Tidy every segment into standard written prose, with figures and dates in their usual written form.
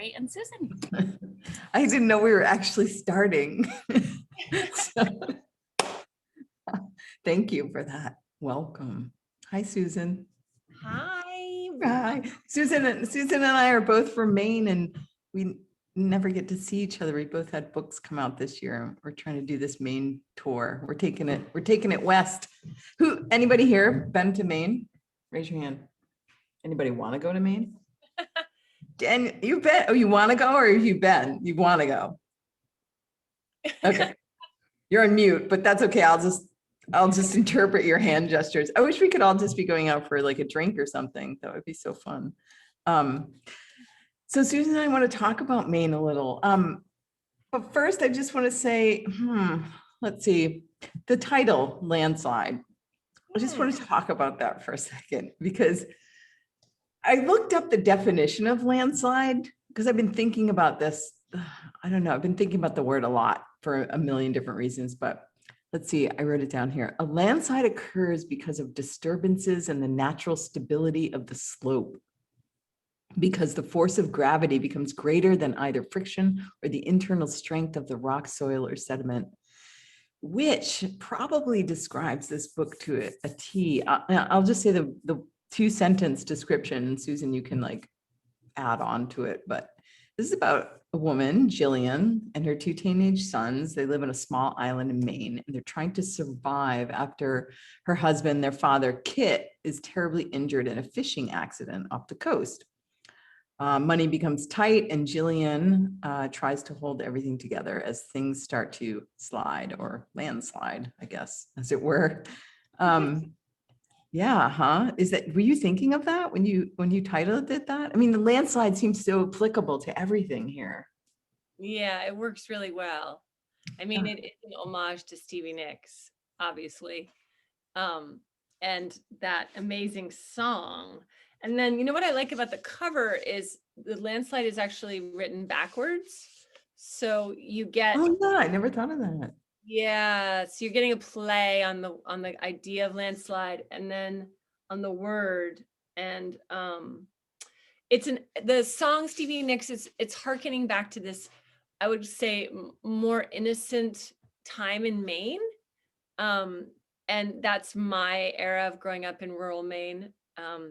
And Susan. I didn't know we were actually starting. So, thank you for that. Welcome. Hi, Susan. Hi. Hi. Susan and I are both from Maine, and we never get to see each other. We both had books come out this year. We're trying to do this Maine tour. We're taking it west. Anybody here been to Maine? Raise your hand. Anybody want to go to Maine? And you've been, oh, you want to go, or have you been? You want to go? Okay. You're on mute, but that's okay. I'll just interpret your hand gestures. I wish we could all just be going out for like a drink or something. That would be so fun. So Susan and I want to talk about Maine a little. But first I just want to say, let's see, the title, Landslide. I just want to talk about that for a second, because I looked up the definition of landslide because I've been thinking about this. I don't know. I've been thinking about the word a lot for a million different reasons, but let's see. I wrote it down here. A landslide occurs because of disturbances in the natural stability of the slope, because the force of gravity becomes greater than either friction or the internal strength of the rock, soil, or sediment, which probably describes this book to a T. I'll just say the 2-sentence description, and Susan, you can like add on to it, but this is about a woman, Jillian, and her 2 teenage sons. They live on a small island in Maine, and they're trying to survive after her husband, their father, Kit, is terribly injured in a fishing accident off the coast. Money becomes tight, and Jillian tries to hold everything together as things start to slide, or landslide, I guess, as it were. Yeah, were you thinking of that when you titled it that? I mean, the landslide seems so applicable to everything here. Yeah, it works really well. I mean, it's an homage to Stevie Nicks, obviously. And that amazing song. And then, you know what I like about the cover is the landslide is actually written backwards. So you get, oh yeah, I never thought of that. Yeah, so you're getting a play on the idea of landslide, and then on the word. And the song Stevie Nicks it's hearkening back to this, I would say, more innocent time in Maine. And that's my era of growing up in rural Maine.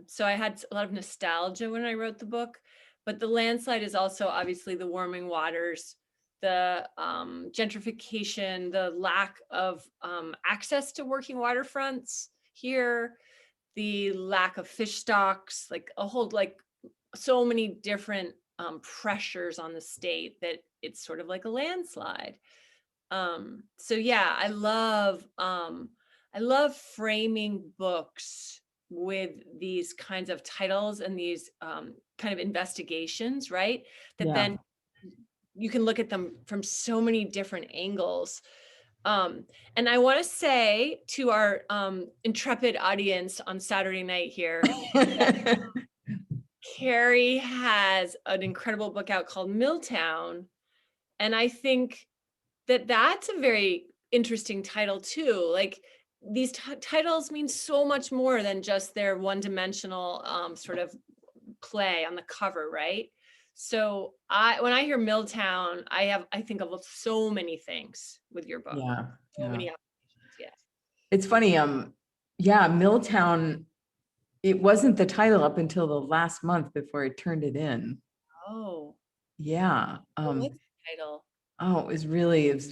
So I had a lot of nostalgia when I wrote the book, but the landslide is also obviously the warming waters, the gentrification, the lack of access to working waterfronts here, the lack of fish stocks, like a whole, like so many different pressures on the state that it's sort of like a landslide. So yeah, I love framing books with these kinds of titles and these kind of investigations, right? That then you can look at them from so many different angles. And I want to say to our intrepid audience on Saturday night here, Kerry has an incredible book out called Milltown. And I think that that's a very interesting title too. Like, these titles mean so much more than just their one-dimensional sort of play on the cover, right? So when I hear Milltown, I think of so many things with your book. Yeah, so many applications. Yeah, it's funny. Milltown, it wasn't the title up until the last month before I turned it in. Oh, yeah. what's the title? Oh, it was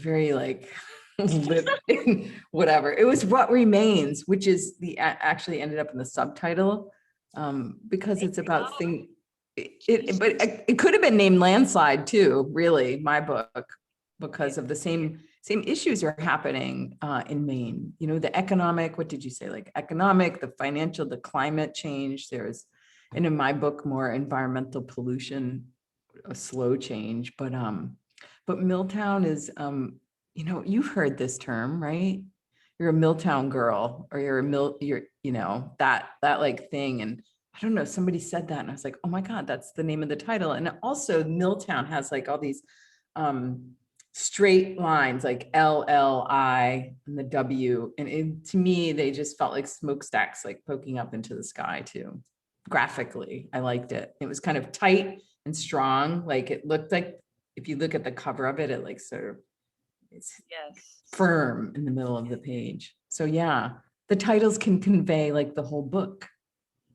very like whatever. It was What Remains, which is actually ended up in the subtitle, because it's about but it could have been named Landslide too, really, my book, because of the same issues are happening in Maine. You know, the economic, what did you say? Like economic, the financial, the climate change. And in my book, more environmental pollution, a slow change, but Milltown is, you know, you've heard this term, right? You're a Milltown girl, or you're, you know, that like thing. And I don't know, somebody said that and I was like, oh my God, that's the name of the title. And also Milltown has like all these straight lines, like LLI and the W. And to me, they just felt like smokestacks, like poking up into the sky too. Graphically, I liked it. It was kind of tight and strong. Like it looked like, if you look at the cover of it, it like sort of, it's Yes. firm in the middle of the page. So yeah, the titles can convey like the whole book.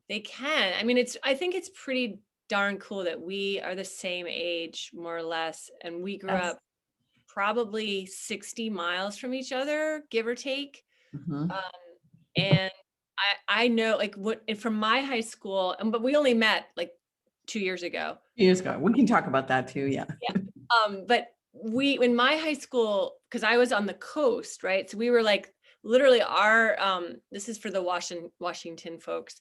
They can. I mean, I think it's pretty darn cool that we are the same age, more or less, and we grew Yes. up probably 60 miles from each other, give or take. Mhm. And I know like and from my high school, but we only met like 2 years ago. Years ago. We can talk about that too. Yeah. But in my high school, because I was on the coast, right? So we were like literally this is for the Washington folks.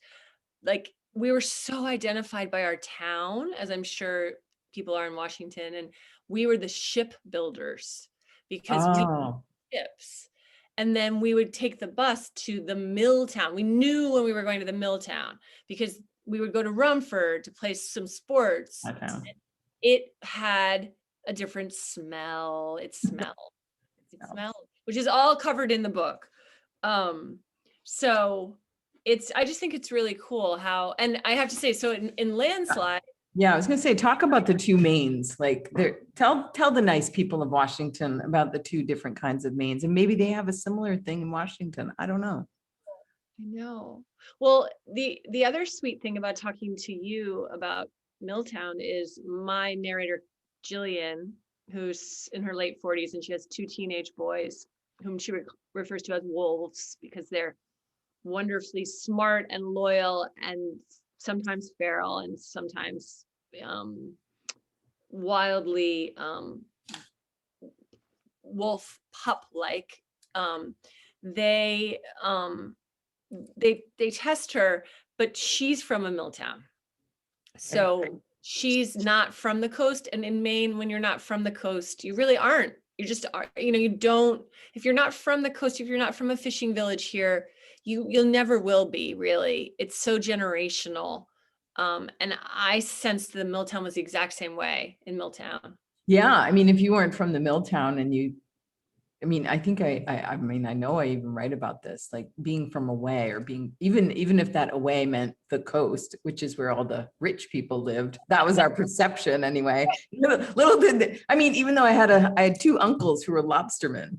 Like we were so identified by our town, as I'm sure people are in Washington, and we were the ship builders because we Oh, ships. And then we would take the bus to the mill town. We knew when we were going to the mill town because we would go to Rumford to play some sports. I found. It had a different smell. It smelled, which is all covered in the book. So I just think it's really cool how, and I have to say, so in Landslide. Yeah, I was gonna say, talk about the two Maines, like tell the nice people of Washington about the two different kinds of Maines, and maybe they have a similar thing in Washington. I don't know. I know. Well, the other sweet thing about talking to you about Milltown is my narrator, Jillian, who's in her late 40s, and she has 2 teenage boys whom she refers to as wolves because they're wonderfully smart and loyal and sometimes feral and sometimes wildly wolf pup like. They test her, but she's from a mill town. So she's not from the coast. And in Maine, when you're not from the coast, you really aren't. You just are, you don't, if you're not from the coast, if you're not from a fishing village here, you'll never will be, really. It's so generational. And I sensed the Milltown was the exact same way in Milltown. Yeah, I mean, if you weren't from the mill town and I mean, I think I mean, I know I even write about this, like being from away or being, even if that away meant the coast, which is where all the rich people lived. That was our perception anyway. Little did, I mean, even though I had 2 uncles who were lobstermen,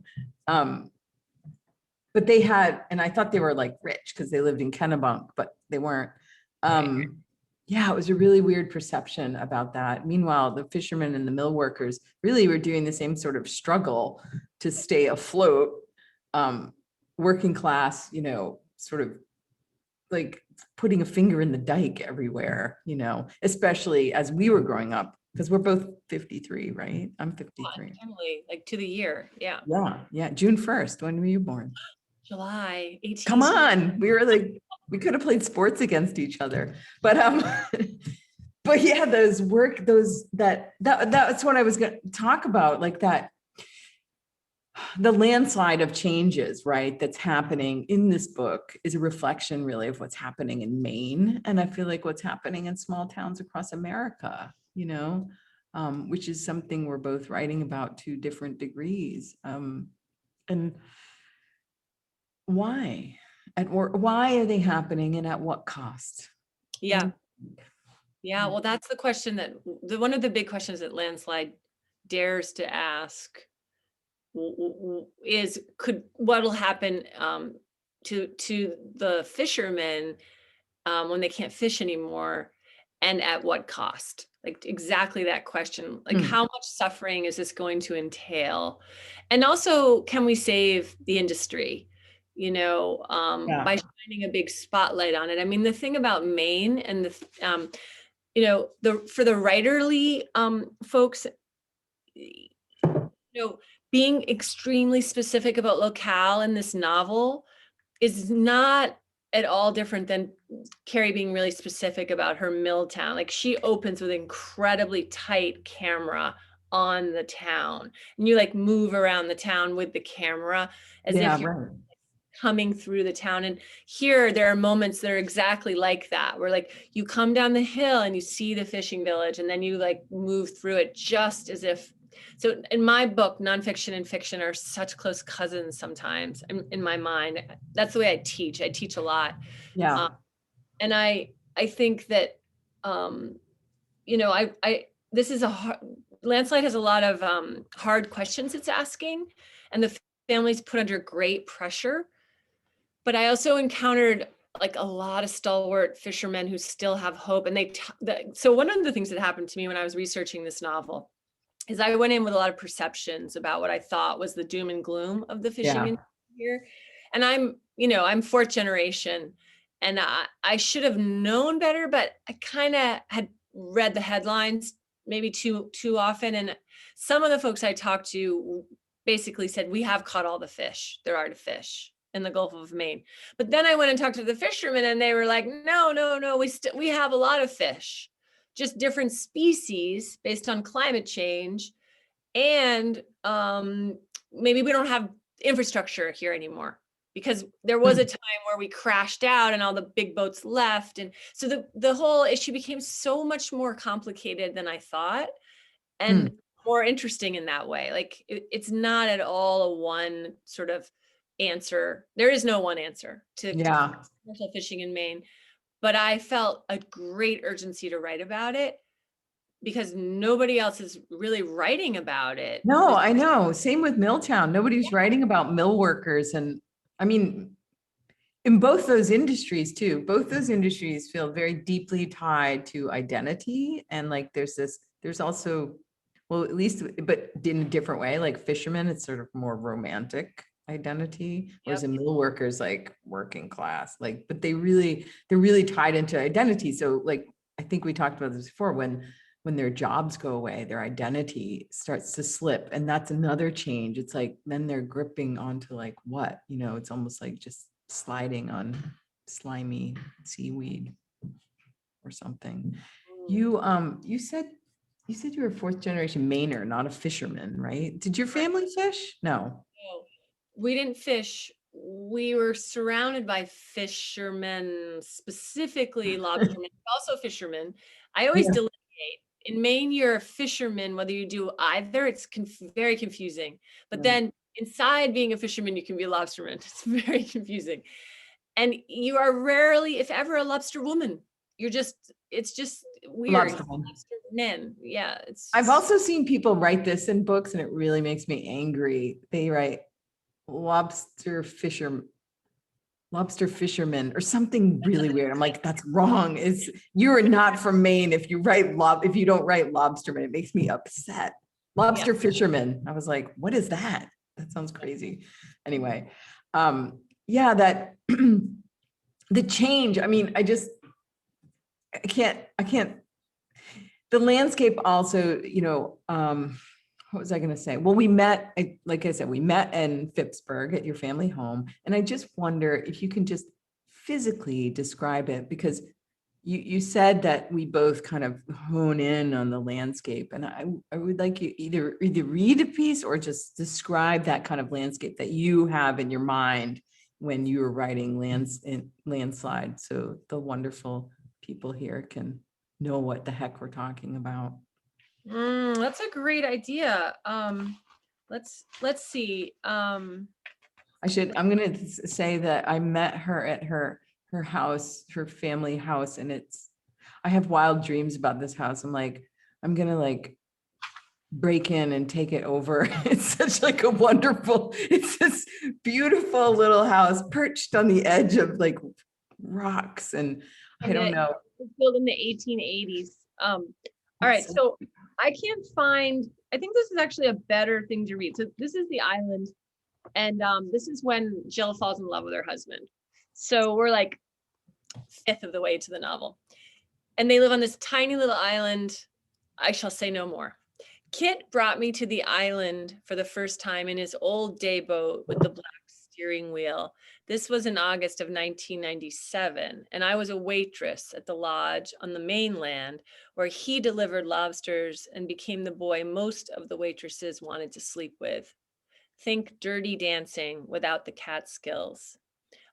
but they had, and I thought they were like rich because they lived in Kennebunk, but they weren't. Yeah, it was a really weird perception about that. Meanwhile, the fishermen and the mill workers really were doing the same sort of struggle to stay afloat, working class, sort of like putting a finger in the dike everywhere, especially as we were growing up, because we're both 53, right? I'm 53. Totally, like to the year. Yeah. Yeah. June 1st. When were you born? July 18th. Come on. We could have played sports against each other, but but yeah, that's what I was going to talk about, like that, the landslide of changes, right, that's happening in this book is a reflection really of what's happening in Maine. And I feel like what's happening in small towns across America, which is something we're both writing about to different degrees. And why? Why are they happening and at what cost? Yeah. Yeah. Well, that's the question one of the big questions that Landslide dares to ask is what'll happen to the fishermen when they can't fish anymore, and at what cost? Like exactly that question. Like how much suffering is this going to entail? And also, can we save the industry? By shining a big spotlight on it. I mean, the thing about Maine and for the writerly folks, being extremely specific about locale in this novel is not at all different than Kerry being really specific about her mill town. Like she opens with incredibly tight camera on the town, and you like move around the town with the camera as if you're coming through the town. And here there are moments that are exactly like that, where like you come down the hill and you see the fishing village, and then you like move through it just as if. So in my book, nonfiction and fiction are such close cousins sometimes in my mind. That's the way I teach. I teach a lot. Yeah. And I think that you know, this is Landslide has a lot of hard questions it's asking, and the family's put under great pressure. But I also encountered like a lot of stalwart fishermen who still have hope. And so one of the things that happened to me when I was researching this novel is I went in with a lot of perceptions about what I thought was the doom and gloom of the fishing Yeah. industry here. And I'm fourth generation, and I should have known better, but I kind of had read the headlines maybe too often. And some of the folks I talked to basically said, we have caught all the fish there are to fish in the Gulf of Maine. But then I went and talked to the fishermen, and they were like, no, we have a lot of fish, just different species based on climate change. And maybe we don't have infrastructure here anymore, because there was a time where we crashed out and all the big boats left. And so the whole issue became so much more complicated than I thought, and more interesting in that way. Like it's not at all a one sort of answer. There is no one answer to commercial fishing in Maine, but I felt a great urgency to write about it because nobody else is really writing about it. No, I know. Same with Milltown. Nobody's writing about mill workers. And I mean, in both those industries too, both those industries feel very deeply tied to identity. And like, there's also, well, at least, but in a different way, like fishermen, it's sort of more romantic identity, whereas a mill workers like working class, like, but they're really tied into identity. So like, I think we talked about this before, when their jobs go away, their identity starts to slip. And that's another change. It's like, then they're gripping onto like what, it's almost like just sliding on slimy seaweed or something. You said you were fourth generation Mainer, not a fisherman, right? Did your family fish? No. We didn't fish. We were surrounded by fishermen, specifically lobstermen, also fishermen. I always delineate. In Maine, you're a fisherman, whether you do either. It's very confusing. But then inside being a fisherman, you can be a lobsterman. It's very confusing. And you are rarely, if ever, a lobster woman. It's just weird. Lobster men. Yeah. I've also seen people write this in books, and it really makes me angry. They write lobster fisherman or something really weird. I'm like, that's wrong. You're not from Maine if you don't write lobsterman. It makes me upset. Lobster fisherman. I was like, what is that? That sounds crazy. Anyway, that the change. I mean, I can't. The landscape also, what was I going to say? Well, like I said, we met in Phippsburg at your family home. And I just wonder if you can just physically describe it, because you said that we both kind of hone in on the landscape. And I would like you either read a piece or just describe that kind of landscape that you have in your mind when you were writing Landslide. So the wonderful people here can know what the heck we're talking about. That's a great idea. Let's see. I'm going to say that I met her at her house, her family house. And I have wild dreams about this house. I'm like, I'm going to like break in and take it over. It's such like it's this beautiful little house perched on the edge of like rocks. And I don't know. It was built in the 1880s. All right. So I can't find, I think this is actually a better thing to read. So this is the island. And this is when Jill falls in love with her husband. So we're like fifth of the way to the novel. And they live on this tiny little island. I shall say no more. Kit brought me to the island for the first time in his old day boat with the black steering wheel. This was in August of 1997, and I was a waitress at the lodge on the mainland where he delivered lobsters and became the boy most of the waitresses wanted to sleep with. Think Dirty Dancing without the Catskills.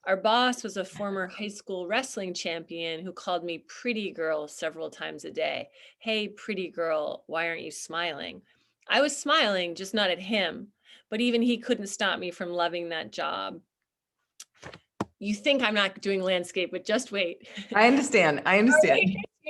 Our boss was a former high school wrestling champion who called me pretty girl several times a day. Hey, pretty girl, why aren't you smiling? I was smiling, just not at him, but even he couldn't stop me from loving that job. You think I'm not doing landscape, but just wait. I understand.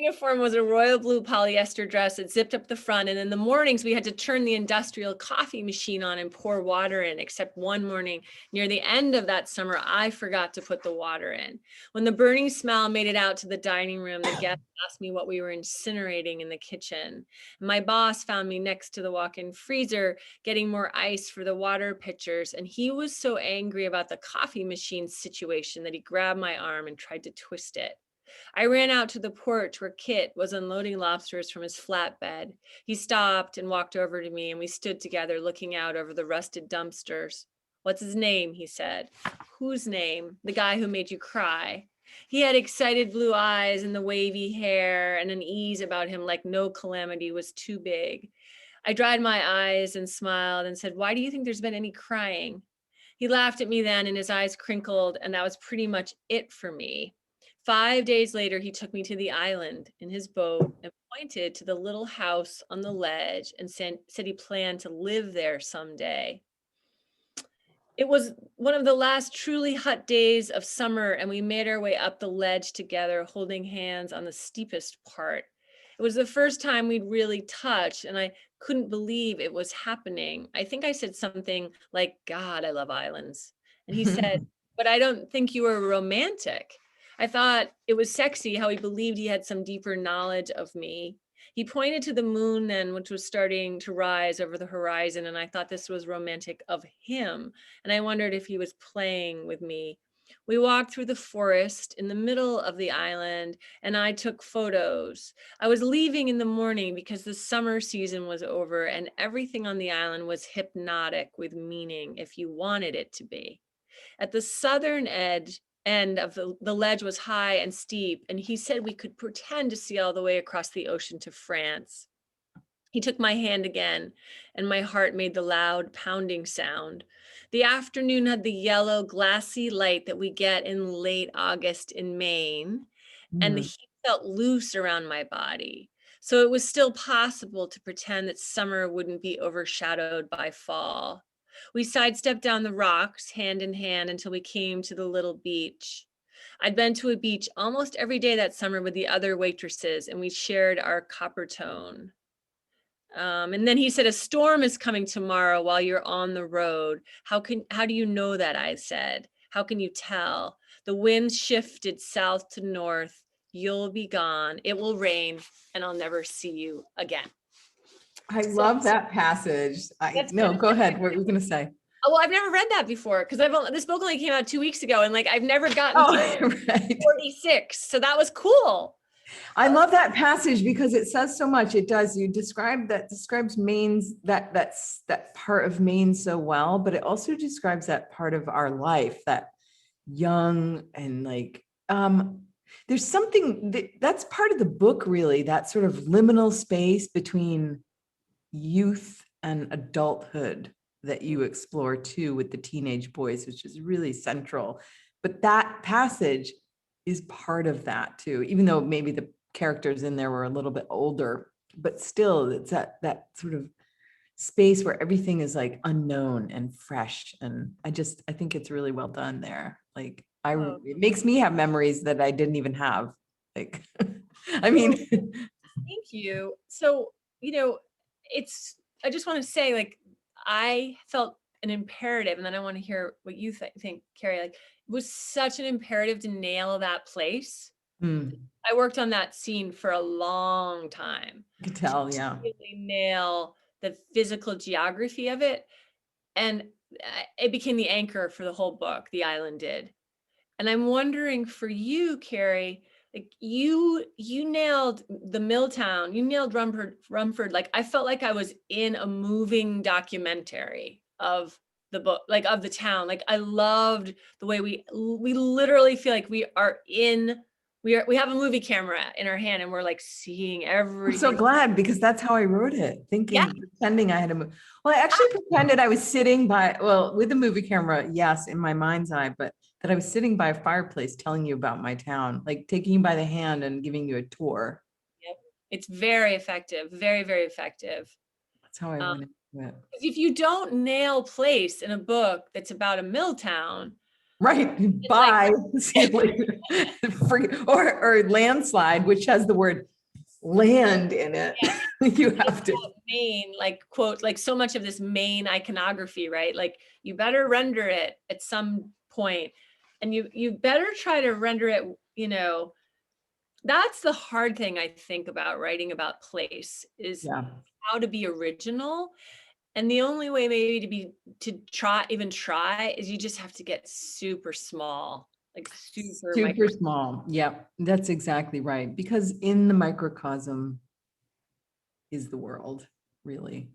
uniform was a royal blue polyester dress that zipped up the front. And in the mornings, we had to turn the industrial coffee machine on and pour water in, except one morning near the end of that summer, I forgot to put the water in. When the burning smell made it out to the dining room, the guests asked me what we were incinerating in the kitchen. My boss found me next to the walk-in freezer, getting more ice for the water pitchers. And he was so angry about the coffee machine situation that he grabbed my arm and tried to twist it. I ran out to the porch where Kit was unloading lobsters from his flatbed. He stopped and walked over to me, and we stood together looking out over the rusted dumpsters. "What's his name?" he said. "Whose name?" "The guy who made you cry." He had excited blue eyes and the wavy hair and an ease about him like no calamity was too big. I dried my eyes and smiled and said, "Why do you think there's been any crying?" He laughed at me then, and his eyes crinkled, and that was pretty much it for me. 5 days later, he took me to the island in his boat and pointed to the little house on the ledge and said he planned to live there someday. It was one of the last truly hot days of summer, and we made our way up the ledge together, holding hands on the steepest part. It was the first time we'd really touched, and I couldn't believe it was happening. I think I said something like, "God, I love islands." And he said, "But I don't think you were romantic." I thought it was sexy how he believed he had some deeper knowledge of me. He pointed to the moon then, which was starting to rise over the horizon, and I thought this was romantic of him, and I wondered if he was playing with me. We walked through the forest in the middle of the island, and I took photos. I was leaving in the morning because the summer season was over, and everything on the island was hypnotic with meaning if you wanted it to be. At the southern end of the ledge was high and steep, and he said we could pretend to see all the way across the ocean to France. He took my hand again, and my heart made the loud pounding sound. The afternoon had the yellow, glassy light that we get in late August in Maine, and the heat felt loose around my body. So it was still possible to pretend that summer wouldn't be overshadowed by fall. We sidestepped down the rocks, hand in hand, until we came to the little beach. I'd been to a beach almost every day that summer with the other waitresses, and we shared our copper tone. And then he said, "A storm is coming tomorrow while you're on the road. How do you know that?" I said. "How can you tell? The wind shifted south to north. You'll be gone. It will rain, and I'll never see you again." I So love that passage. No, go ahead. What were you going to say? well, I've never read that before because this book only came out 2 weeks ago, and like I've never gotten to Right. 46. So that was cool. I love that passage because it says so much. It does. You describes Maine's that part of Maine so well, but it also describes that part of our life, that young and like there's something that's part of the book, really, that sort of liminal space between youth and adulthood that you explore too with the teenage boys, which is really central. But that passage is part of that too, even though maybe the characters in there were a little bit older, but still it's that sort of space where everything is like unknown and fresh. And I think it's really well done there. Like it makes me have memories that I didn't even have. Like, I mean, thank you. So, I just want to say, like, I felt an imperative, and then I want to hear what you think, Kerry. Like, it was such an imperative to nail that place. I worked on that scene for a long time. I could tell, yeah. Really nail the physical geography of it. And it became the anchor for the whole book, the island did. And I'm wondering for you, Kerry, like you nailed the Milltown, you nailed Rumford. Like I felt like I was in a moving documentary of the book, like of the town. Like I loved the way we literally feel like we have a movie camera in our hand and we're like seeing everything. I'm so glad because that's how I wrote it, pretending I had a movie. Well, I actually pretended I was sitting with the movie camera, yes, in my mind's eye, but that I was sitting by a fireplace telling you about my town, like taking you by the hand and giving you a tour. Yep. It's very effective, very, very effective. That's how I went into it. If you don't nail place in a book that's about a mill town, Right. It's Bye. like, See you later. Or landslide, which has the word land in it. yeah, You have to. Maine, like quote, like so much of this Maine iconography, right? Like you better render it at some point, and you better try to render it, you know, that's the hard thing I think about writing about place is Yeah. how to be original. And the only way maybe to try is you just have to get super small, like super Super micro. small. Yep. That's exactly right. Because in the microcosm is the world, really.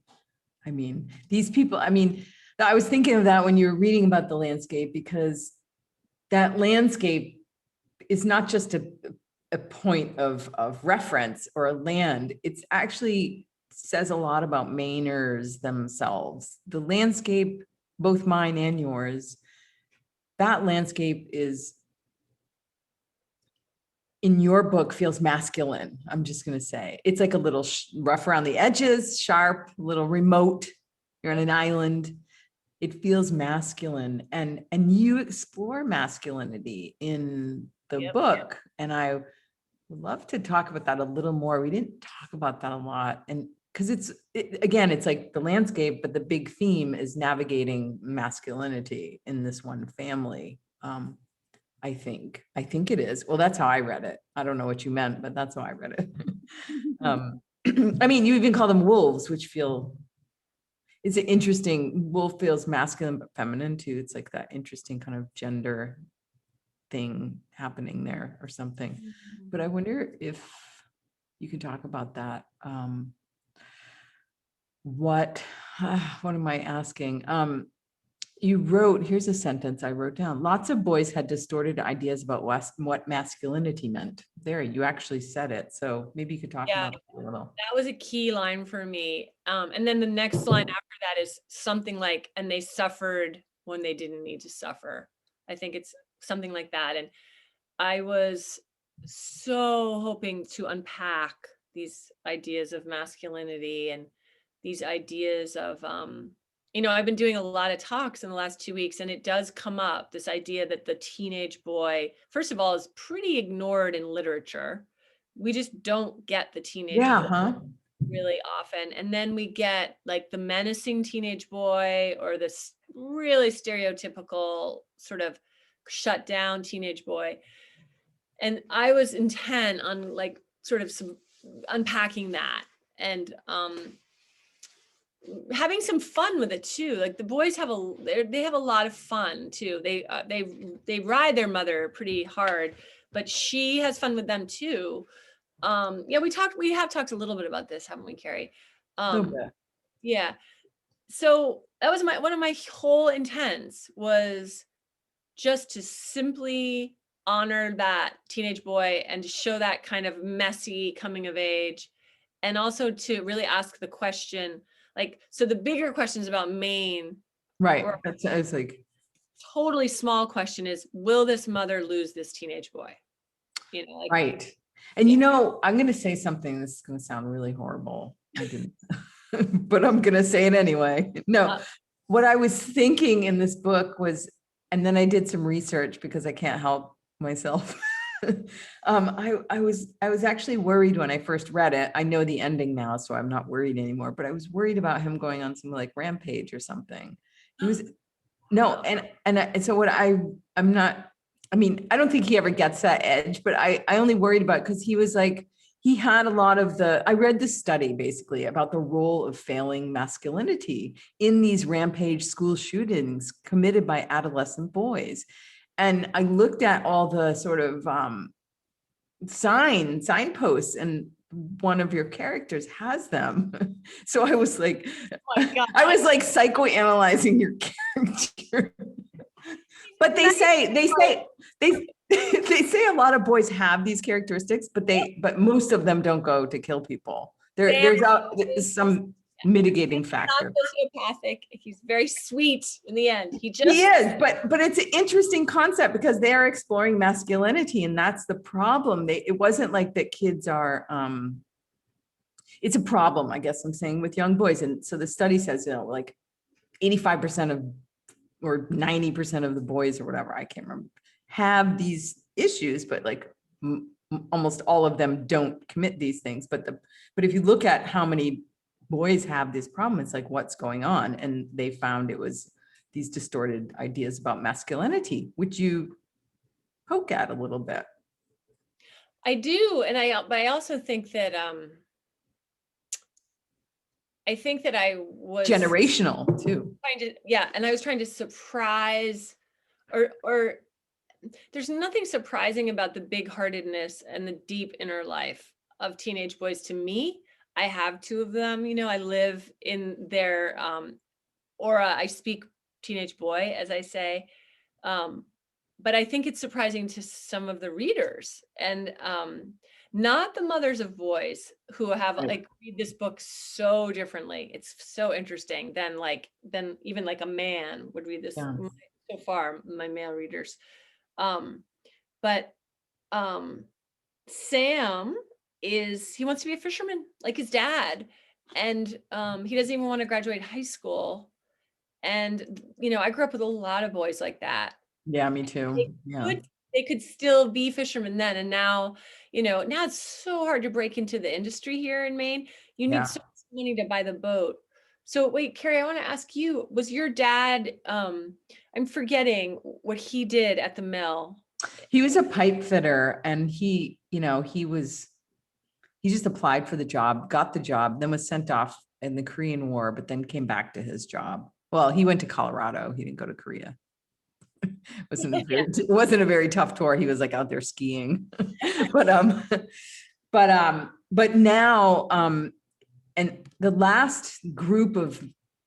I mean, these people, I mean, I was thinking of that when you were reading about the landscape, because that landscape is not just a point of reference or a land. It's actually says a lot about Mainers themselves. The landscape, both mine and yours, that landscape is, in your book, feels masculine. I'm just going to say it's like a little rough around the edges, sharp, a little remote. You're on an island. It feels masculine, and you explore masculinity in the Yep. book. And I would love to talk about that a little more. We didn't talk about that a lot, and because again, it's like the landscape, but the big theme is navigating masculinity in this one family. I think it is. Well, that's how I read it. I don't know what you meant, but that's how I read it. I mean, you even call them wolves, which feel, it's an interesting, wolf feels masculine but feminine too. It's like that interesting kind of gender thing happening there or something. But I wonder if you can talk about that. What am I asking? You wrote, here's a sentence I wrote down. Lots of boys had distorted ideas about what masculinity meant. There, you actually said it. So maybe you could talk Yeah, about it a little. that was a key line for me. And then the next line after that is something like, and they suffered when they didn't need to suffer. I think it's something like that. And I was so hoping to unpack these ideas of masculinity and these ideas of, you know, I've been doing a lot of talks in the last 2 weeks, and it does come up, this idea that the teenage boy, first of all, is pretty ignored in literature. We just don't get the teenage Yeah, boy huh? really often. And then we get like the menacing teenage boy or this really stereotypical sort of shut down teenage boy. And I was intent on like sort of some unpacking that and having some fun with it too. Like the boys have they have a lot of fun too. They ride their mother pretty hard, but she has fun with them too. Yeah, we have talked a little bit about this, haven't we, Kerry? Little bit. Yeah. So that was one of my whole intents, was just to simply honor that teenage boy and to show that kind of messy coming of age, and also to really ask the question, like, so the bigger questions about Maine, Right. or It's like, totally small question is, will this mother lose this teenage boy? You know, like, right. And you know, I'm going to say something that's going to sound really horrible. I didn't, but I'm going to say it anyway. No, uh, what I was thinking in this book was, and then I did some research because I can't help myself. I was actually worried when I first read it. I know the ending now, so I'm not worried anymore, but I was worried about him going on some like rampage or something. He was, no, and so what I'm not, I mean, I don't think he ever gets that edge, but I only worried about, because he was like, he had a lot of I read this study basically about the role of failing masculinity in these rampage school shootings committed by adolescent boys. And I looked at all the sort of signposts, and one of your characters has them. So I was like, oh my God. I was like psychoanalyzing your character. But they say they say a lot of boys have these characteristics, but most of them don't go to kill people. There's some mitigating factor. Not sociopathic. He's very sweet in the end. He is, but it's an interesting concept because they are exploring masculinity, and that's the problem. It wasn't like that kids are, it's a problem, I guess I'm saying, with young boys. And so the study says, you know, like 85% of, or 90% of the boys or whatever, I can't remember, have these issues, but like almost all of them don't commit these things. But if you look at how many boys have this problem, it's like, what's going on? And they found it was these distorted ideas about masculinity, which you poke at a little bit. I do. And but I also think that, I was Generational too. and I was trying to surprise, or there's nothing surprising about the big-heartedness and the deep inner life of teenage boys to me. I have two of them, I live in their aura. I speak teenage boy, as I say. But I think it's surprising to some of the readers, and not the mothers of boys who have like read this book so differently. It's so interesting than even like a man would read this. Yeah. So far, my male readers. But Sam he wants to be a fisherman like his dad, and he doesn't even want to graduate high school. And I grew up with a lot of boys like that. Yeah, me too. Yeah. They could still be fishermen then, and now it's so hard to break into the industry here in Maine. You need so much money to buy the boat. So wait, Kerry, I want to ask you, was your dad, I'm forgetting what he did at the mill. He was a pipe fitter, and he just applied for the job, got the job, then was sent off in the Korean War, but then came back to his job. Well, he went to Colorado. He didn't go to Korea. It wasn't a very tough tour. He was like out there skiing. but now, and the last group of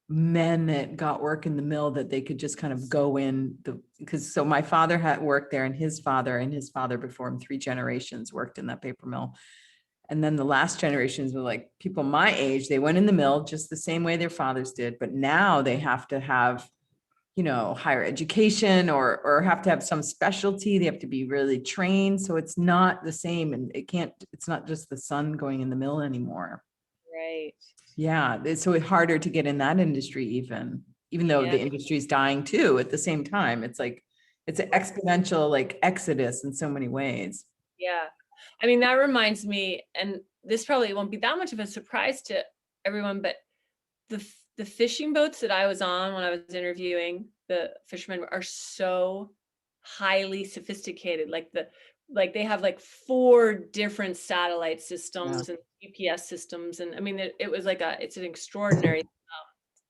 men that got work in the mill that they could just kind of go in, because so my father had worked there, and his father before him, 3 generations worked in that paper mill. And then the last generations were like people my age, they went in the mill just the same way their fathers did, but now they have to have, higher education or have to have some specialty. They have to be really trained. So it's not the same, and it's not just the son going in the mill anymore. Right. Yeah. So it's harder to get in that industry, even though the industry is dying too at the same time. It's like, it's an exponential like exodus in so many ways. Yeah. I mean, that reminds me, and this probably won't be that much of a surprise to everyone, but the fishing boats that I was on when I was interviewing the fishermen are so highly sophisticated. Like they have like 4 different satellite systems and GPS systems. And I mean, it was like it's an extraordinary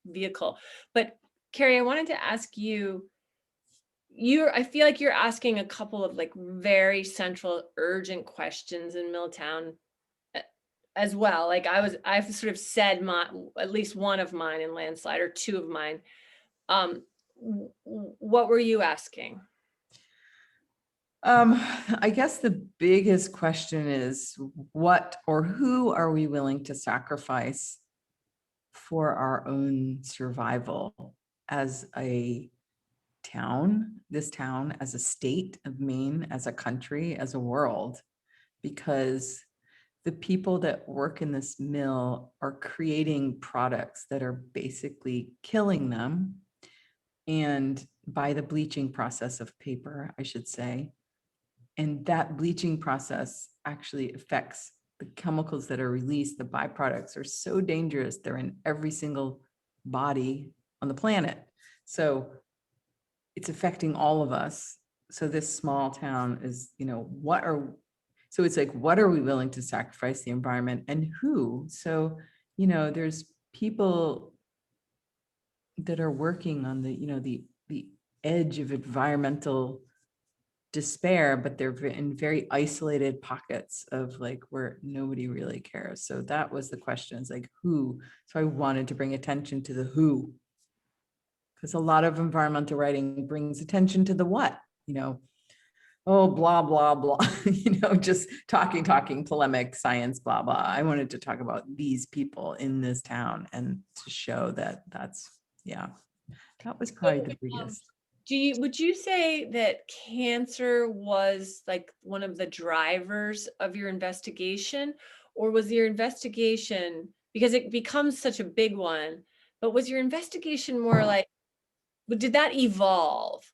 vehicle. But Kerry, I wanted to ask you, I feel like you're asking a couple of like very central urgent questions in Milltown as well. Like I've sort of said at least one of mine in Landslide, or 2 of mine. What were you asking? I guess the biggest question is, what or who are we willing to sacrifice for our own survival as a town, this town, as a state of Maine, as a country, as a world? Because the people that work in this mill are creating products that are basically killing them, and by the bleaching process of paper, I should say. And that bleaching process actually affects the chemicals that are released. The byproducts are so dangerous. They're in every single body on the planet. So it's affecting all of us. So this small town is, so it's like, what are we willing to sacrifice the environment, and who? So, there's people that are working on the edge of environmental despair, but they're in very isolated pockets of like where nobody really cares. So that was the question, is like, who? So I wanted to bring attention to the who, because a lot of environmental writing brings attention to the what, oh, blah, blah, blah, just talking, polemic, science, blah, blah. I wanted to talk about these people in this town and to show that that was probably the biggest. Would you say that cancer was like one of the drivers of your investigation, or was your investigation, because it becomes such a big one, but was your investigation more like did that evolve?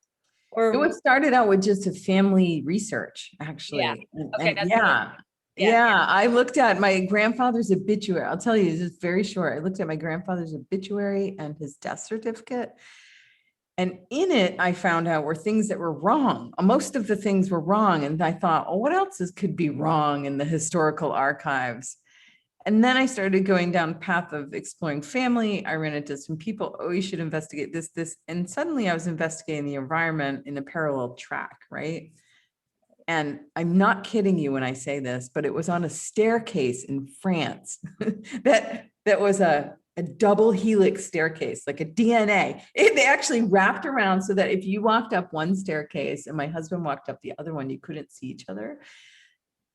It Or was started out with just a family research, yeah, actually. okay, And that's good. yeah, Yeah, yeah, I looked at my grandfather's obituary. I'll tell you, this is very short. I looked at my grandfather's obituary and his death certificate. And in it, I found out were things that were wrong. Most of the things were wrong. And I thought, oh, what else could be wrong in the historical archives? And then I started going down the path of exploring family. I ran into some people, oh, you should investigate this. And suddenly I was investigating the environment in a parallel track, right? And I'm not kidding you when I say this, but it was on a staircase in France that was a double helix staircase, like a DNA. They actually wrapped around so that if you walked up one staircase and my husband walked up the other one, you couldn't see each other.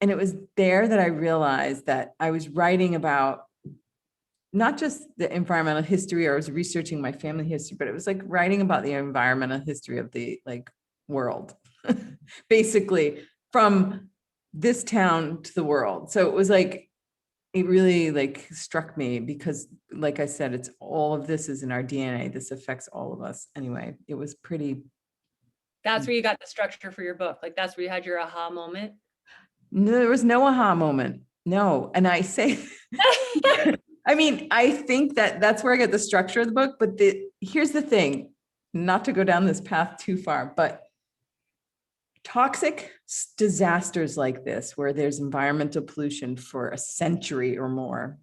And it was there that I realized that I was writing about not just the environmental history, or I was researching my family history, but it was like writing about the environmental history of the world, basically from this town to the world. So it was like, it really struck me because like I said, it's all of this is in our DNA. This affects all of us. Anyway, it was pretty. that's where you got the structure for your book. Like that's where you had your aha moment. No, there was no aha moment. No. And I say, I mean, I think that that's where I get the structure of the book, but here's the thing, not to go down this path too far, but toxic disasters like this, where there's environmental pollution for a century or more,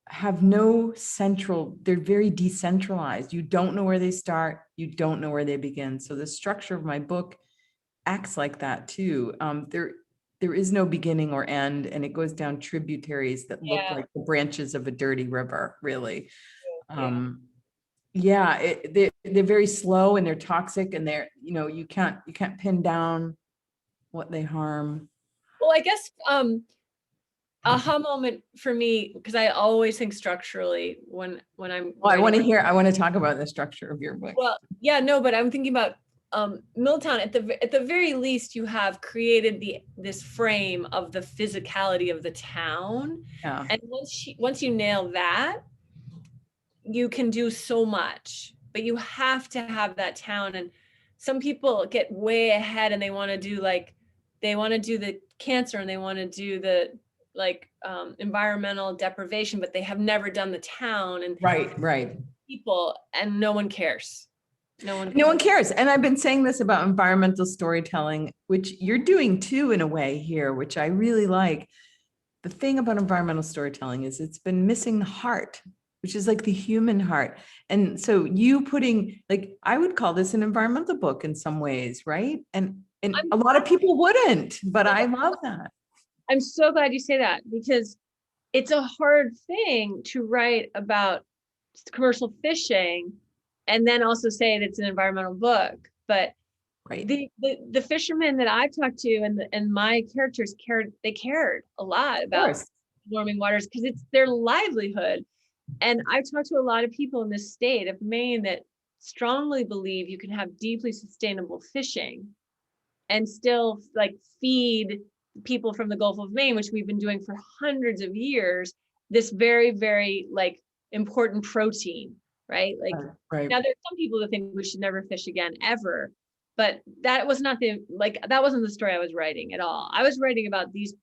have no central, they're very decentralized. You don't know where they start. You don't know where they begin. So the structure of my book acts like that too. There is no beginning or end, and it goes down tributaries that look Yeah, like the branches of a dirty river, really. yeah. Yeah, they're very slow and they're toxic, and they're, you can't pin down what they harm. Well, I guess aha moment for me, because I always think structurally when I'm Well, writing. I want to talk about the structure of your book. Well, yeah, no, but I'm thinking about Milltown. At the very least, you have created this frame of the physicality of the town, Yeah, and once you nail that, you can do so much. But you have to have that town, and some people get way ahead and they want to do the cancer and they want to do the environmental deprivation, but they have never done the town and right. people, and no one cares. No one cares. And I've been saying this about environmental storytelling, which you're doing too in a way here, which I really like. The thing about environmental storytelling is it's been missing the heart, which is like the human heart. And so you putting, I would call this an environmental book in some ways, right? And a lot of people wouldn't, but I love that. I'm so glad you say that, because it's a hard thing to write about commercial fishing and then also say that it's an environmental book. But right. The fishermen that I've talked to and my characters cared a lot about warming waters because it's their livelihood. And I've talked to a lot of people in this state of Maine that strongly believe you can have deeply sustainable fishing and still feed people from the Gulf of Maine, which we've been doing for hundreds of years, this very, very important protein, right? Right. Now there's some people that think we should never fish again ever, but that was not that wasn't the story I was writing at all. I was writing about these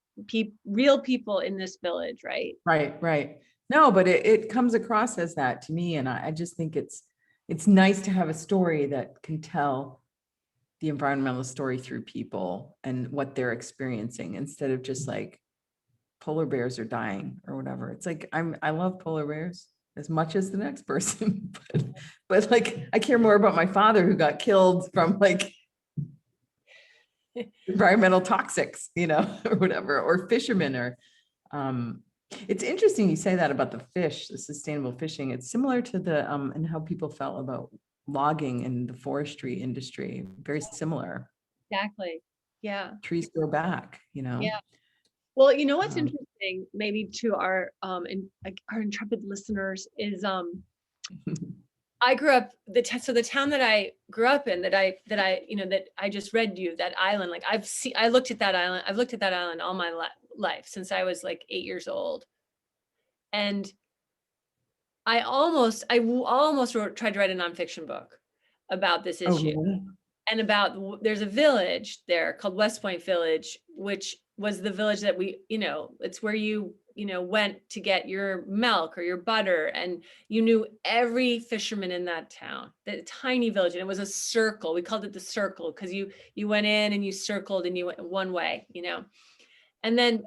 real people in this village, right? Right. No, but it comes across as that to me. And I just think it's nice to have a story that can tell the environmental story through people and what they're experiencing, instead of just polar bears are dying or whatever. It's I love polar bears as much as the next person, but I care more about my father who got killed from environmental toxics, or whatever, or fishermen, or it's interesting you say that about the fish, the sustainable fishing. It's similar to the and how people felt about logging and the forestry industry. Very similar. Exactly. Yeah. Trees grow back, Yeah. Well, what's interesting, maybe to our intrepid listeners, is I grew up the town that I grew up in, that I just read you, that island. I looked at that island. I've looked at that island all my life since I was 8 years old, and I almost tried to write a nonfiction book. about this Oh, issue. really? And about, there's a village there called West Point Village, which was the village that we, it's where you went to get your milk or your butter, and you knew every fisherman in that town, the tiny village. And it was a circle. We called it the circle because you went in and you circled and you went one way, and then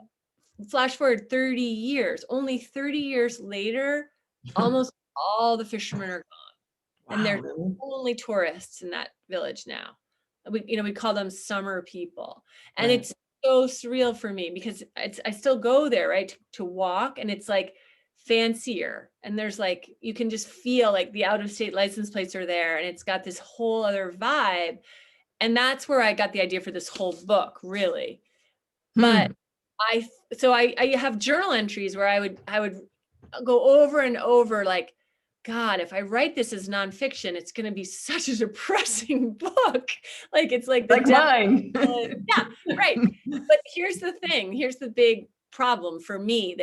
flash forward 30 years, only 30 years later, almost all the fishermen are gone. And Wow, there's really? only tourists in that village now. We call them summer people. And Right. it's so surreal for me because I still go there, right, to walk, and it's like fancier. And there's like, you can just feel like the out of state license plates are there, and it's got this whole other vibe. And that's where I got the idea for this whole book, really. But I have journal entries where I would go over and over, like, God, if I write this as nonfiction, it's going to be such a depressing book. Like, it's like Like mine. yeah, right. But here's the thing. Here's the big problem for me.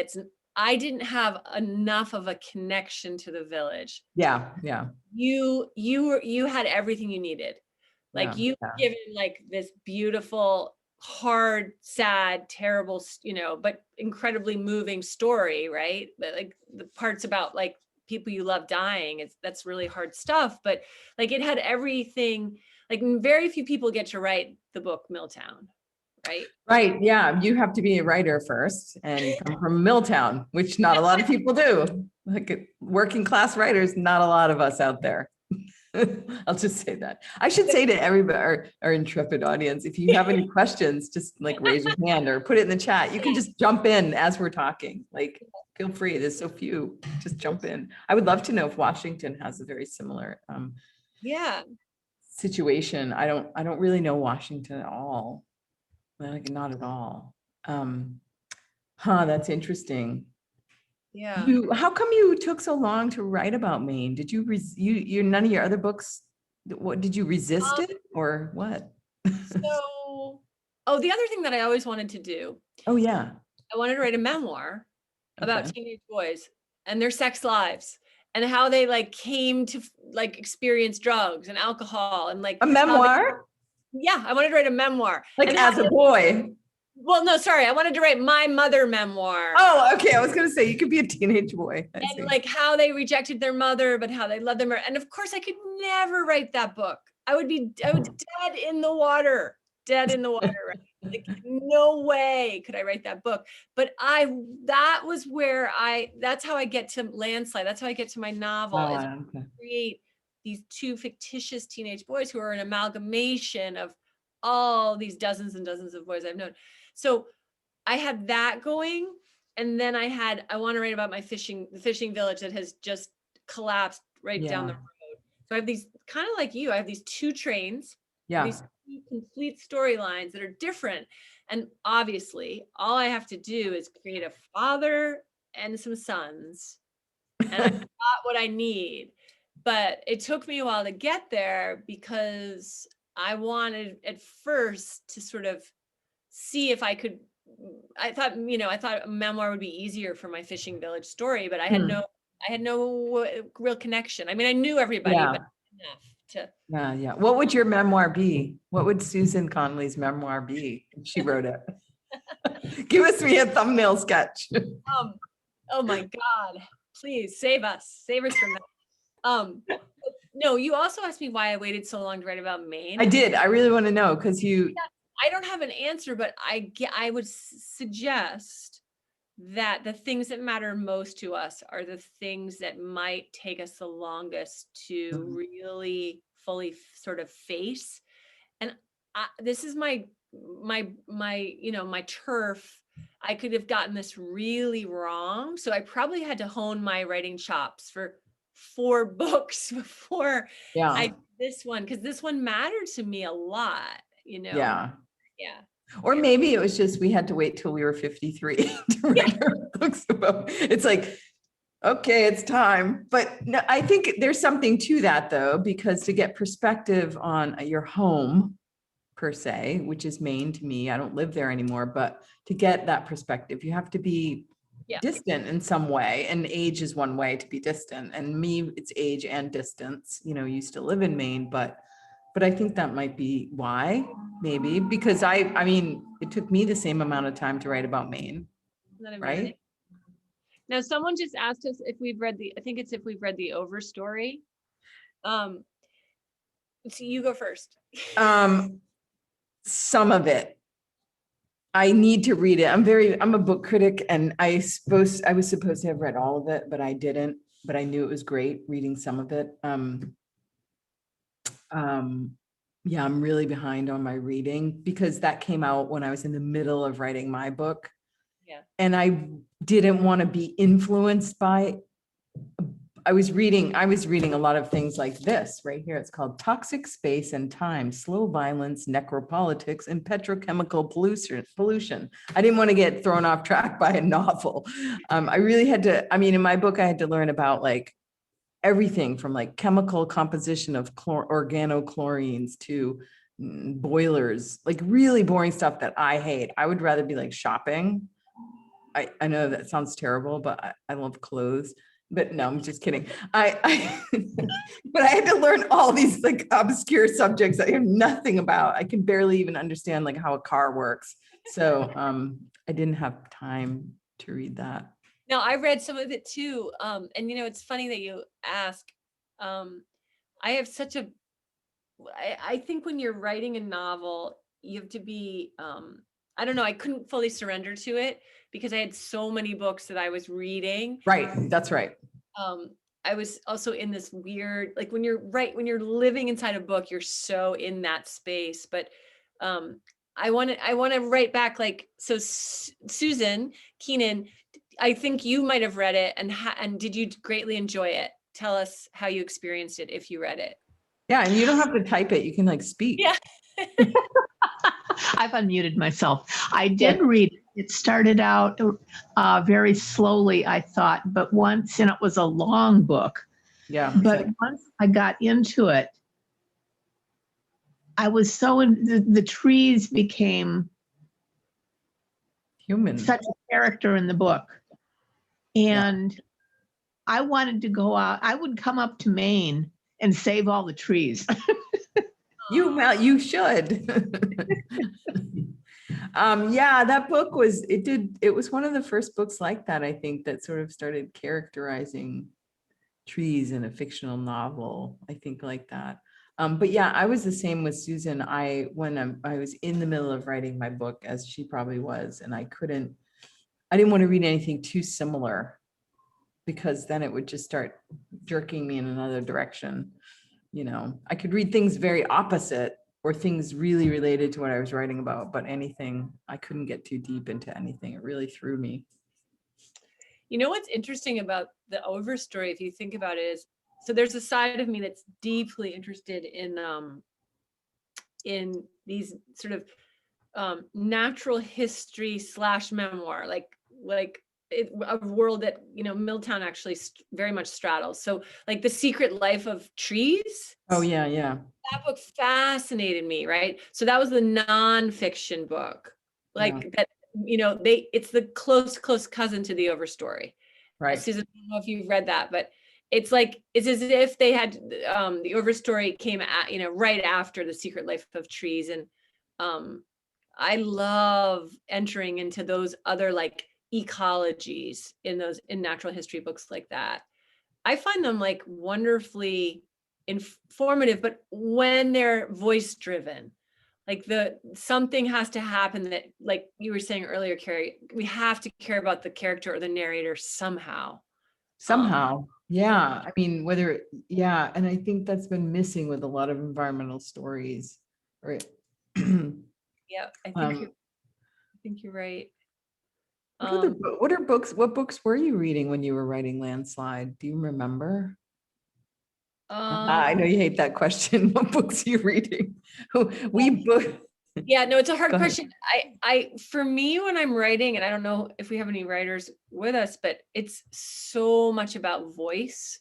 I didn't have enough of a connection to the village. Yeah, yeah. You had everything you needed. Like, you were given like this beautiful, hard, sad, terrible, but incredibly moving story, right? But like the parts about like people you love dying, that's really hard stuff. But like, it had everything. Like, very few people get to write the book Milltown, right? Right. Yeah. You have to be a writer first and come from Milltown, which not a lot of people do. Like working class writers, not a lot of us out there. I'll just say that. I should say to everybody, our intrepid audience, if you have any questions, just like raise your hand or put it in the chat. You can just jump in as we're talking. Like, feel free. There's so few. Just jump in. I would love to know if Washington has a very similar situation. I don't really know Washington at all. Like, not at all. That's interesting. Yeah. How come you took so long to write about Maine? Did you none of your other books? What did you resist it or what? The other thing that I always wanted to do. Oh yeah. I wanted to write a memoir about teenage boys and their sex lives and how they like came to like experience drugs and alcohol and like a memoir. I wanted to write a memoir. Like, and as a boy. Well, no, sorry. I wanted to write my mother memoir. Oh, okay. I was going to say you could be a teenage boy. And like how they rejected their mother, but how they loved them. And of course I could never write that book. I was dead in the water, right? Like, no way could I write that book. But that's how I get to Landslide. That's how I get to my novel, is create these two fictitious teenage boys who are an amalgamation of all these dozens and dozens of boys I've known. So I had that going. And then I want to write about the fishing village that has just collapsed right down the road. So I have these, kind of like you, I have these two trains, these two complete storylines that are different. And obviously all I have to do is create a father and some sons. And I've got what I need. But it took me a while to get there because I wanted at first to sort of see if I could. I thought a memoir would be easier for my fishing village story, but I had no real connection. I mean, I knew everybody, but enough to. Yeah. What would your memoir be? What would Susan Conley's memoir be if she wrote it? Give me a thumbnail sketch. Oh my God, please save us from that. No, you also asked me why I waited so long to write about Maine. I did. I really want to know because I don't have an answer, but I would suggest that the things that matter most to us are the things that might take us the longest to really fully sort of face. And this is my turf. I could have gotten this really wrong. So I probably had to hone my writing chops for 4 books before I did this one, because this one mattered to me a lot, Yeah. Or maybe it was just we had to wait till we were 53 to write our books about. It's like, okay, it's time. But no, I think there's something to that though, because to get perspective on your home per se, which is Maine to me, I don't live there anymore, but to get that perspective, you have to be Yeah. distant in some way, and age is one way to be distant. And me, it's age and distance. Used to live in Maine, but I think that might be why, maybe, because I mean, it took me the same amount of time to write about Maine, Isn't that amazing? right? Now, someone just asked us if we've read I think it's if we've read the Overstory. So you go first. Some of it. I need to read it. I'm a book critic, and I was supposed to have read all of it, but I didn't, but I knew it was great reading some of it. Yeah, I'm really behind on my reading because that came out when I was in the middle of writing my book. Yeah. And I didn't want to be influenced by, I was reading a lot of things like this right here. It's called Toxic Space and Time, Slow Violence, Necropolitics, and Petrochemical Pollution. I didn't want to get thrown off track by a novel. I really had to, in my book, I had to learn about like everything from like chemical composition of organochlorines to boilers, like really boring stuff that I hate. I would rather be like shopping. I know that sounds terrible, but I love clothes. But no, I'm just kidding. But I had to learn all these like obscure subjects I have nothing about. I can barely even understand like how a car works. So I didn't have time to read that. No, I read some of it too. And it's funny that you ask. I have such a, I think when you're writing a novel, you have to be, I don't know, I couldn't fully surrender to it because I had so many books that I was reading. Right, that's right. I was also in this weird, like when you're living inside a book, you're so in that space. But I want to write back, like, so Susan Keenan, I think you might have read it, and did you greatly enjoy it? Tell us how you experienced it if you read it. Yeah, and you don't have to type it. You can like speak. Yeah. I've unmuted myself. I did read it. It started out very slowly, I thought, but once, and it was a long book. Yeah. But once I got into it, I was so the trees became human, such a character in the book. And I wanted to go out. I would come up to Maine and save all the trees. You should. Yeah, that book it was one of the first books like that, I think, that sort of started characterizing trees in a fictional novel, I think, like that. But yeah, I was the same with Susan. When I was in the middle of writing my book, as she probably was, and I didn't want to read anything too similar because then it would just start jerking me in another direction. I could read things very opposite or things really related to what I was writing about, but anything, I couldn't get too deep into anything. It really threw me. What's interesting about the Overstory, if you think about it, is so there's a side of me that's deeply interested in these sort of natural history / memoir, like a world that Milltown actually very much straddles. So like The Secret Life of Trees. Oh yeah, yeah. That book fascinated me, right? So that was the nonfiction book, like that. It's the close cousin to the Overstory. Right. Susan, I don't know if you've read that, but it's as if they had the Overstory came right after The Secret Life of Trees, and I love entering into those other like ecologies in natural history books like that. I find them like wonderfully informative, but when they're voice driven, like something has to happen that, like you were saying earlier, Kerry, we have to care about the character or the narrator somehow. Yeah. I mean, and I think that's been missing with a lot of environmental stories, right? Yeah, I think you're right. What books were you reading when you were writing Landslide? Do you remember? I know you hate that question. What books are you reading? Yeah, no, it's a hard question. For me, when I'm writing, and I don't know if we have any writers with us, but it's so much about voice.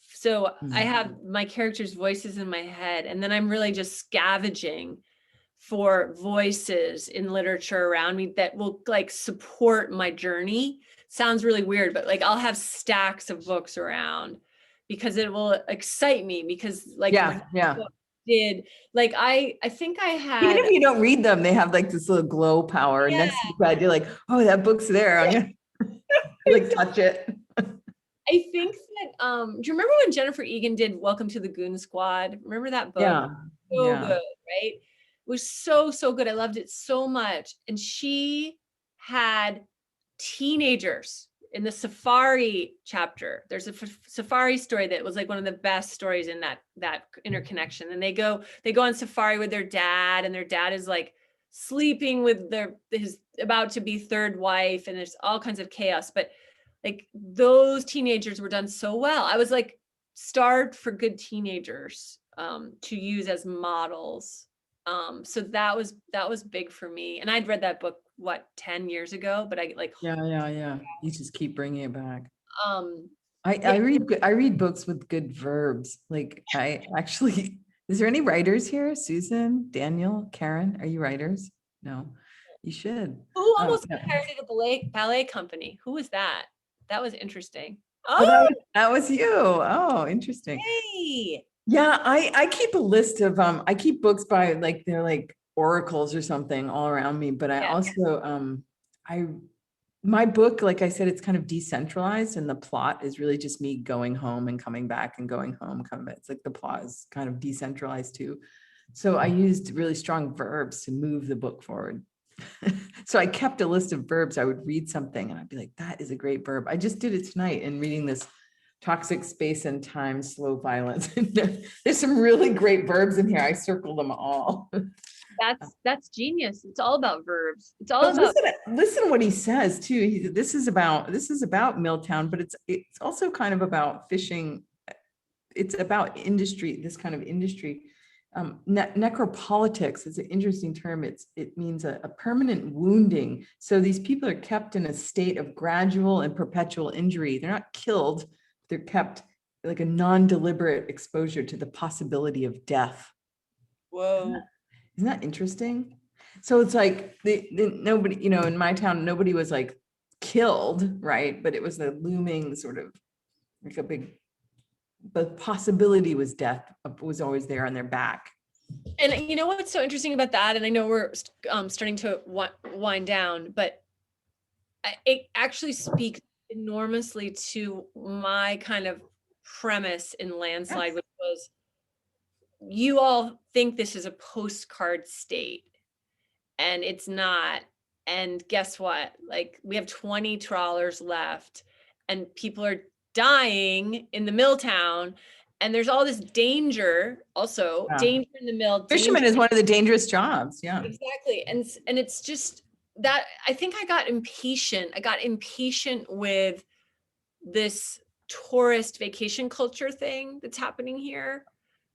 So I have my characters' voices in my head, and then I'm really just scavenging for voices in literature around me that will like support my journey. Sounds really weird, but like I'll have stacks of books around because it will excite me, because like Yeah, my yeah. book did, like I think I Even had, if you don't read them, they have like this little glow power. Yeah. Next to the bed, you're like, oh, that book's there. I'm gonna like touch it. I think that do you remember when Jennifer Egan did Welcome to the Goon Squad? Remember that book? Yeah. So Yeah. good, right? It was so good. I loved it so much. And she had teenagers in the safari chapter. There's a safari story that was like one of the best stories in that interconnection. And they go on safari with their dad, and their dad is like sleeping with his about to be third wife, and there's all kinds of chaos. But like those teenagers were done so well. I was like starved for good teenagers to use as models. So that was big for me. And I'd read that book, 10 years ago, but I like, Yeah. You just keep bringing it back. um, I read books with good verbs. Like I actually, is there any writers here? Susan, Daniel, Karen, are you writers? No, you should. who almost Yeah. got hired at a ballet company? Who was that? That was interesting. Oh, Oh, that was you. Oh, interesting. hey. Yeah, I keep a list of I keep books by like they're like oracles or something all around me, but I Yeah. also I my book, like I said, it's kind of decentralized, and the plot is really just me going home and coming back and going home, coming back. It's like the plot is kind of decentralized too. So I used really strong verbs to move the book forward. So I kept a list of verbs. I would read something and I'd be like, that is a great verb. I just did it tonight in reading this toxic space and time, slow violence. There's some really great verbs in here. I circled them all. That's genius. It's all about verbs. It's all But about listen what he says too. This is about Milltown, but it's also kind of about fishing. It's about industry, this kind of industry. Necropolitics is an interesting term. It means a permanent wounding. So these people are kept in a state of gradual and perpetual injury. They're not killed. They're kept like a non-deliberate exposure to the possibility of death. whoa. Isn't that interesting? So it's like nobody, in my town, nobody was like killed, right? But it was a looming sort of like a big, the possibility was death was always there on their back. And you know what's so interesting about that? And I know we're starting to wind down, but it actually speaks enormously to my kind of premise in Landslide, which was, you all think this is a postcard state, and it's not. And guess what? Like, we have 20 trawlers left, and people are dying in the mill town, and there's all this danger also. Yeah. Danger in the mill. Fisherman is one of the dangerous jobs. Yeah. Exactly. And it's just that I think I got impatient. I got impatient with this tourist vacation culture thing that's happening here.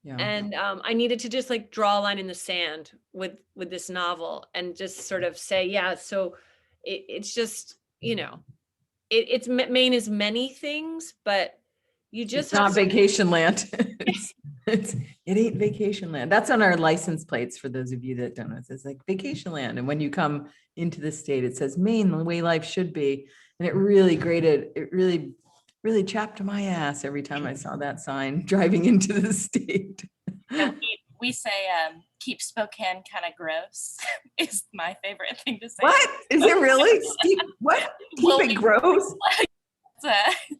Yeah. And I needed to just like draw a line in the sand with this novel and just sort of say, yeah, so it's just, it's Maine is many things, but you just It's not vacation land. It ain't vacation land. That's on our license plates for those of you that don't know. It says like vacation land. And when you come into the state, it says Maine, the way life should be. And it really really chapped my ass every time I saw that sign driving into the state. Yeah, we say keep Spokane kind of gross is my favorite thing to say. What? Is it really? What? Keep it gross?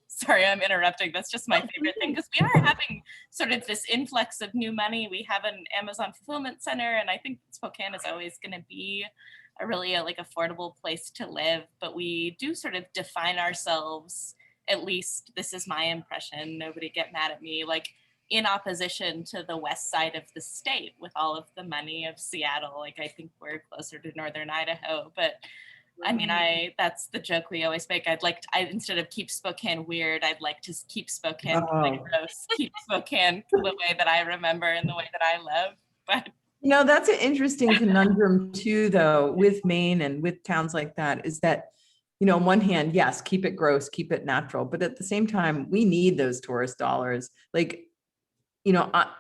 Sorry, I'm interrupting. That's just my favorite thing, because we are having sort of this influx of new money. We have an Amazon fulfillment center, and I think Spokane is always going to be a really like affordable place to live. But we do sort of define ourselves, at least this is my impression, nobody get mad at me, like in opposition to the west side of the state with all of the money of Seattle. Like I think we're closer to northern Idaho, but I mean, that's the joke we always make. Instead of keep Spokane weird, I'd like to keep Spokane like gross, keep Spokane the way that I remember and the way that I love. But that's an interesting conundrum too, though, with Maine and with towns like that, is that, on one hand, yes, keep it gross, keep it natural, but at the same time, we need those tourist dollars. Like,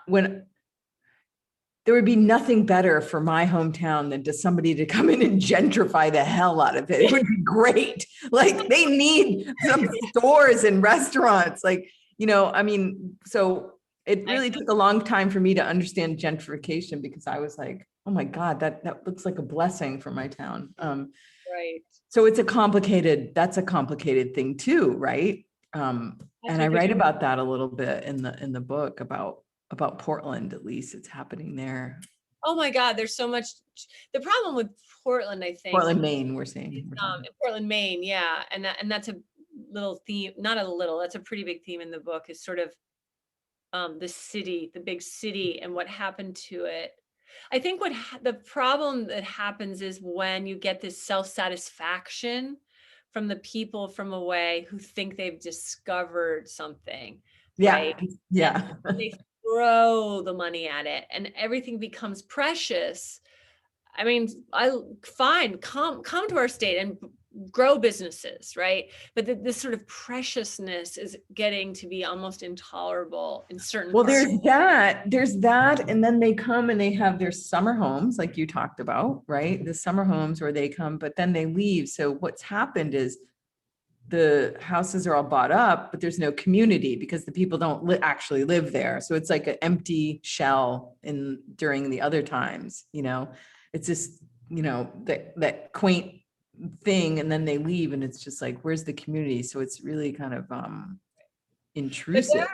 when there would be nothing better for my hometown than to somebody to come in and gentrify the hell out of it. It would be great. Like they need some stores and restaurants. Like, I mean, so it really took a long time for me to understand gentrification because I was like, oh my God, that looks like a blessing for my town. Right. So that's a complicated thing too, right? And I write about that a little bit in the book about Portland, at least it's happening there. Oh my God, there's so much. The problem with Portland, I think. Portland, Maine, we're saying. In Portland, Maine, yeah. And that's a little theme, not a little, that's a pretty big theme in the book, is sort of the big city and what happened to it. I think the problem that happens is when you get this self-satisfaction from the people from away who think they've discovered something. Yeah. Right? Yeah. They throw the money at it and everything becomes precious. I mean, come to our state and grow businesses, right? But this sort of preciousness is getting to be almost intolerable in certain Well, parts. there's that. And then they come and they have their summer homes, like you talked about, right? The summer homes where they come, but then they leave. So what's happened is the houses are all bought up, but there's no community because the people don't actually live there. So it's like an empty shell during the other times, it's just, that quaint thing, and then they leave and it's just like, where's the community? So it's really kind of intrusive.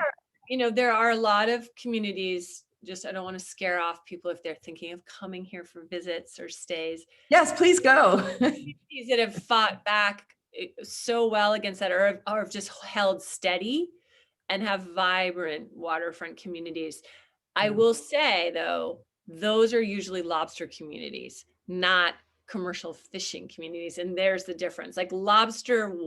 There are a lot of communities, I don't want to scare off people if they're thinking of coming here for visits or stays. Yes, please go. Communities that have fought back so well against that, or have just held steady and have vibrant waterfront communities. I will say though, those are usually lobster communities, not commercial fishing communities. And there's the difference. Like lobster's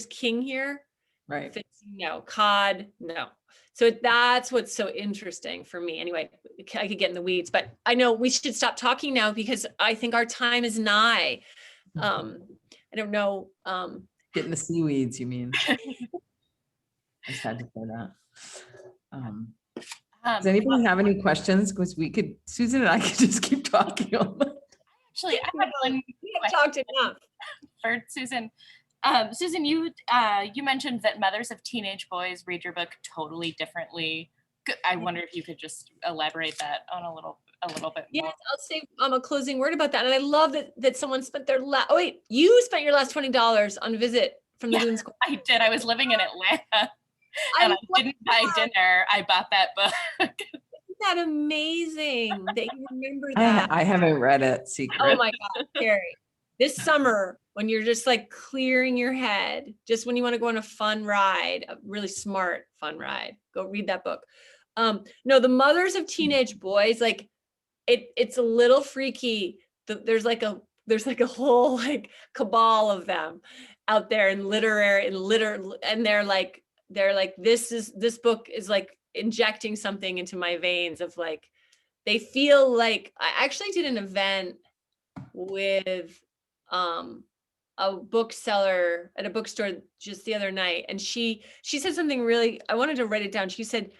king here. Right. Fish, no. Cod, no. So that's what's so interesting for me. Anyway, I could get in the weeds, but I know we should stop talking now because I think our time is nigh. I don't know. Get in the seaweeds, you mean? I just had to say that. Does anybody have any questions? Because Susan and I could just keep talking. Actually, I have one. We have talked enough. For Susan. Susan, you mentioned that mothers of teenage boys read your book totally differently. I wonder if you could just elaborate that on a little bit more. Yes, I'll say a closing word about that. And I love that someone spent their you spent your last $20 on a visit from the Goon School. I did. I was living in Atlanta and I didn't buy dinner. I bought that book. Isn't that amazing that you remember that? I haven't read it. Secret. Oh my God, Kerry. This summer, when you're just like clearing your head, just when you want to go on a fun ride, a really smart fun ride, go read that book. No, the mothers of teenage boys, like it's a little freaky. There's like a whole like cabal of them out there in and they're like this book is like injecting something into my veins of like, they feel like I actually did an event with a bookseller at a bookstore just the other night, and she said something really, I wanted to write it down. She said,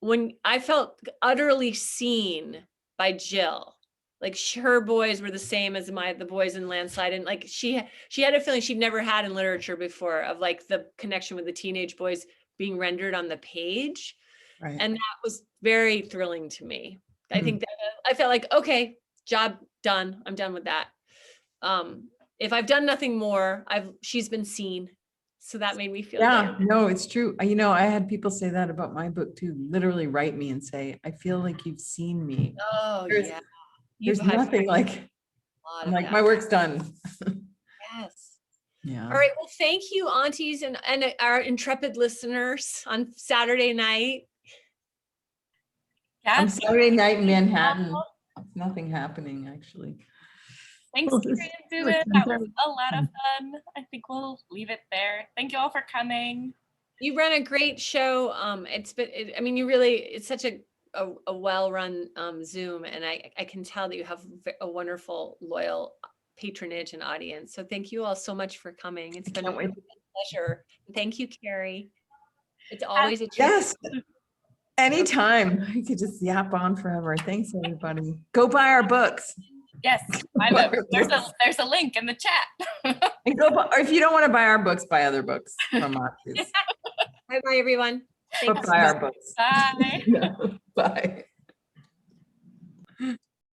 when I felt utterly seen by Jill, like her boys were the same as the boys in Landslide, and like she had a feeling she'd never had in literature before of like the connection with the teenage boys being rendered on the page. Right. And that was very thrilling to me. I think that I felt like, okay, job done. I'm done with that. If I've done nothing more, she's been seen. So that made me feel good. No, it's true. I had people say that about my book too. Literally write me and say, I feel like you've seen me. Oh, yeah. There's nothing like, I'm like, my work's done. Yes. Yeah. All right. Well, thank you, aunties and our intrepid listeners on Saturday night. Yeah. On Saturday night in Manhattan. Nothing happening, actually. Thanks, Kerry and Susan. That was a lot of fun. I think we'll leave it there. Thank you all for coming. You ran a great show. It's such a well-run Zoom, and I can tell that you have a wonderful, loyal patronage and audience. So thank you all so much for coming. It's been a pleasure. Thank you, Kerry. It's always a treat. Yes. Anytime. I could just yap on forever. Thanks, everybody. Go buy our books. Yes, I know. There's a link in the chat. And or if you don't want to buy our books, buy other books from us. Bye, everyone. But buy our books. Bye. Bye.